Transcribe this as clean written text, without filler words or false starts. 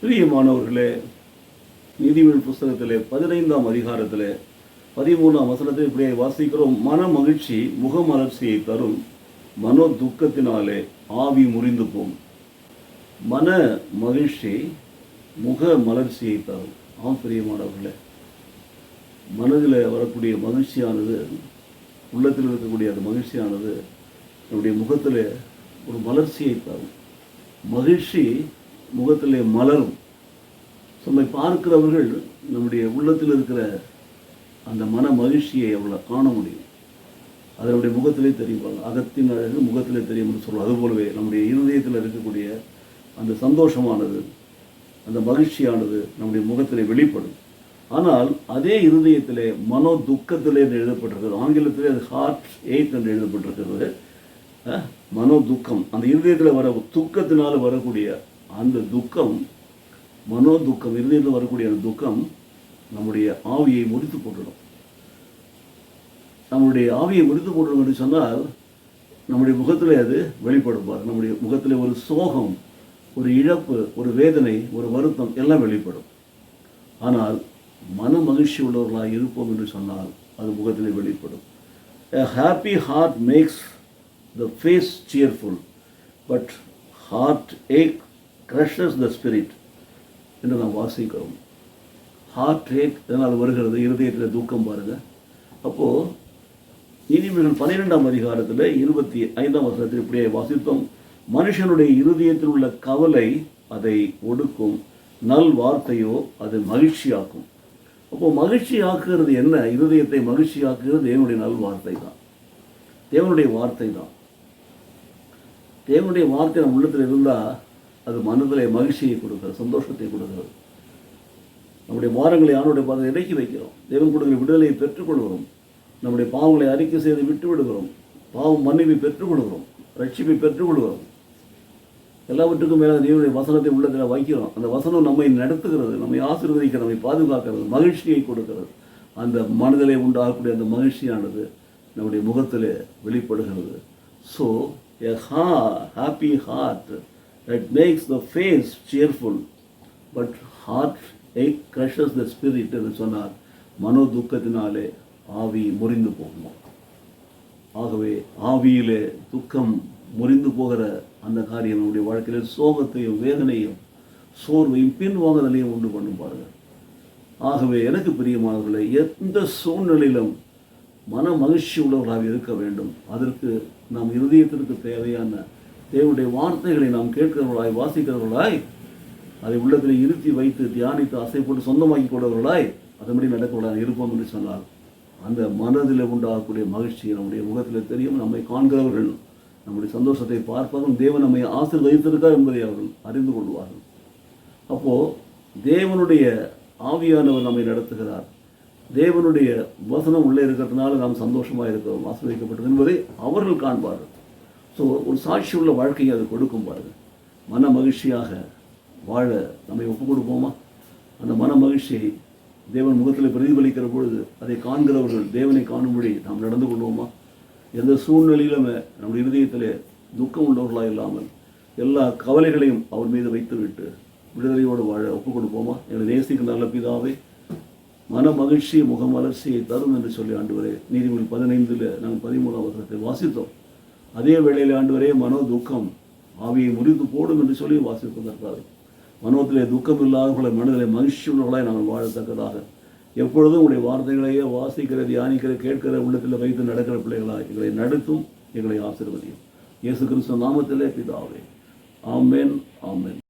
பிரியமானவர்களே, நீதிமொழி புஸ்தகத்திலே 15ஆம் அதிகாரத்திலே 13ஆம் வசனத்தை இப்படியே வாசிக்கிறோம். மன மகிழ்ச்சி முகமலர்ச்சியை தரும், மனோ துக்கத்தினாலே ஆவி முறிந்து போகும். மன மகிழ்ச்சி முக மலர்ச்சியை தரும். பிரியமானவர்களே, மனதில் வரக்கூடிய மகிழ்ச்சியானது, உள்ளத்தில் இருக்கக்கூடிய அந்த மகிழ்ச்சியானது நம்முடைய முகத்தில் ஒரு மலர்ச்சியை தரும். மகிழ்ச்சி முகத்திலே மலரும். நம்மை பார்க்கிறவர்கள் நம்முடைய உள்ளத்தில் இருக்கிற அந்த மன மகிழ்ச்சியை அவ்வளோ காண முடியும். அதனுடைய முகத்திலே தெரிவாங்க. அகத்தின் அழகு முகத்திலே தெரியும் என்று சொல்லுவோம். அதுபோலவே நம்முடைய இருதயத்தில் இருக்கக்கூடிய அந்த சந்தோஷமானது, அந்த மகிழ்ச்சியானது நம்முடைய முகத்திலே வெளிப்படும். ஆனால் அதே இருதயத்திலே மனோ துக்கத்திலே என்று எழுதப்பட்டிருக்கிறது. ஆங்கிலத்திலே அது ஹார்ட் ஏக் என்று எழுதப்பட்டிருக்கிறது. மனோ துக்கம், அந்த இருதயத்தில் வர துக்கத்தினால் வரக்கூடிய அந்த துக்கம், மனோ துக்கம், இருதயத்தில் வரக்கூடிய அந்த துக்கம் நம்முடைய ஆவியை முறித்து போட்டுடும். நம்முடைய ஆவியை முறித்து போட்டுடும் என்று சொன்னால் நம்முடைய முகத்திலே அது வெளிப்படுவார். நம்முடைய முகத்திலே ஒரு சோகம், ஒரு இழப்பு, ஒரு வேதனை, ஒரு வருத்தம் எல்லாம் வெளிப்படும். ஆனால் மன மகிழ்ச்சி உள்ளவர்களாக இருப்போம் என்று சொன்னால் அது முகத்திலே வெளிப்படும். A happy heart makes the face cheerful, but heartache crushes the spirit என்று நாம் வாசிக்கிறோம். ஹார்ட் ஏக் இதனால் வருகிறது, இருதயத்தில் துக்கம் பாருங்கள். அப்போது நீதிமொழிகள் 12ஆம் அதிகாரத்தில் 25ஆம் வசனத்தில் இப்படியே வாசித்தோம். மனுஷனுடைய இருதயத்தில் உள்ள கவலை அதை ஒடுக்கும், நல் வார்த்தையோ அது மகிழ்ச்சியாக்கும். அப்போது மகிழ்ச்சி ஆக்குகிறது என்ன? இருதயத்தை மகிழ்ச்சி ஆக்குகிறது தேவனுடைய நல் வார்த்தை தான், தேவனுடைய வார்த்தை தான். தேவனுடைய வார்த்தை நம்ம உள்ளத்தில் இருந்தால் அது மனதில் மகிழ்ச்சியை கொடுக்கிறது, சந்தோஷத்தை கொடுக்கிறது. நம்முடைய பாரங்களை யாருடைய பாதத்தை இறக்கி வைக்கிறோம். தேவன் கொடுக்கிற விடுதலையை பெற்றுக்கொள்கிறோம். நம்முடைய பாவங்களை அறிக்கை செய்து விட்டு விடுகிறோம். பாவம் மன்னிப்பை பெற்றுக்கொள்கிறோம், ரட்சிப்பை பெற்றுக்கொள்கிறோம். எல்லாவற்றுக்கும் மேலே தேவனுடைய வசனத்தை உள்ளத்தில் வைக்கிறோம். அந்த வசனம் நம்மை நடத்துகிறது, நம்மை ஆசீர்வதிக்கிறது, நம்மை பாதுகாக்கிறது, மகிழ்ச்சியை கொடுக்கிறது. அந்த மனதிலே உண்டாகக்கூடிய அந்த மகிழ்ச்சியானது நம்முடைய முகத்தில் வெளிப்படுகிறது. So a happy heart that makes the face cheerful, but heartache crushes the spirit என்று சொன்னார். மனோ துக்கத்தினாலே ஆவி முறிந்து போகும். ஆகவே ஆவியிலே துக்கம் முறிந்து போகிற அந்த காரியம் நம்முடைய வாழ்க்கையில் சோகத்தையும் வேதனையும் சோர்வையும் பின்வாங்குதலையும் உண்டு பண்ணும் பாருங்கள். ஆகவே எனக்கு பிரியமானவர்களே, எந்த சூழ்நிலையிலும் மன மகிழ்ச்சி உள்ளவர்களாக இருக்க வேண்டும். அதற்கு நாம் இருதயத்திற்கு தேவையான தேவனுடைய வார்த்தைகளை நாம் கேட்கிறவர்களாய், வாசிக்கிறவர்களாய், அதை உள்ளத்தில் இருத்தி வைத்து தியானித்து ஆசைப்பட்டு சொந்தமாக்கி கொண்டவர்களாய் அதன்படி நடக்கிறவர்களாக இருப்போம் என்று சொன்னால் அந்த மனதில் உண்டாகக்கூடிய மகிழ்ச்சி நம்முடைய முகத்தில் தெரியும். நம்மை காண்கிறவர்கள் நம்முடைய சந்தோஷத்தை பார்ப்பதும் தேவன் நம்மை ஆசீர்வதித்திருக்கார் என்பதை அவர்கள் அறிந்து கொள்வார்கள். அப்போது தேவனுடைய ஆவியானவர் நம்மை நடத்துகிறார். தேவனுடைய வசனம் உள்ளே இருக்கிறதுனால நாம் சந்தோஷமாக இருக்கிறோம், ஆசீர்வதிக்கப்பட்டது என்பதை அவர்கள் காண்பார்கள். ஸோ ஒரு சாட்சி உள்ள வாழ்க்கையை அது கொடுக்கும் பாருங்கள். மன மகிழ்ச்சியாக வாழ நம்மை ஒப்புக் கொடுப்போமா? அந்த மன மகிழ்ச்சியை தேவன் முகத்தில் பிரதிபலிக்கிற பொழுது அதை காண்கிறவர்கள் தேவனை காணும்படி நாம் நடந்து கொள்வோமா? எந்த சூழ்நிலையிலுமே நம்முடைய இருதயத்திலே துக்கம் உள்ளவர்களாக இல்லாமல் எல்லா கவலைகளையும் அவர் மீது வைத்துவிட்டு விடுதலையோடு வாழ ஒப்புக் கொடுப்போமா? எங்களை நேசிக்கிற நல்ல பிதாவே, மன மகிழ்ச்சி முகமலர்ச்சியை தரும் என்று சொல்லி ஆண்டவரே நீதிமொழி 15 நாங்கள் 13ஆம் வசனத்தை வாசித்தோம். அதே வேளையில் ஆண்டவரே மனோ துக்கம் ஆவியை முறித்து போடும் என்று சொல்லி வாசிப்பதற்காக மனோத்திலே துக்கம் இல்லாதவர்களை மனதிலே மகிழ்ச்சி உள்ளவர்களாய் நாங்கள் வாழத்தக்கதாக எப்பொழுதும் உங்களுடைய வார்த்தைகளையே வாசிக்கிற, தியானிக்கிற, கேட்கிற, உள்ளத்தில் வைத்து நடக்கிற பிள்ளைகளாக எங்களை நடத்தும், எங்களை ஆசீர்வதியும். இயேசு கிறிஸ்து நாமத்திலே பிதாவே, ஆமென், ஆமென்.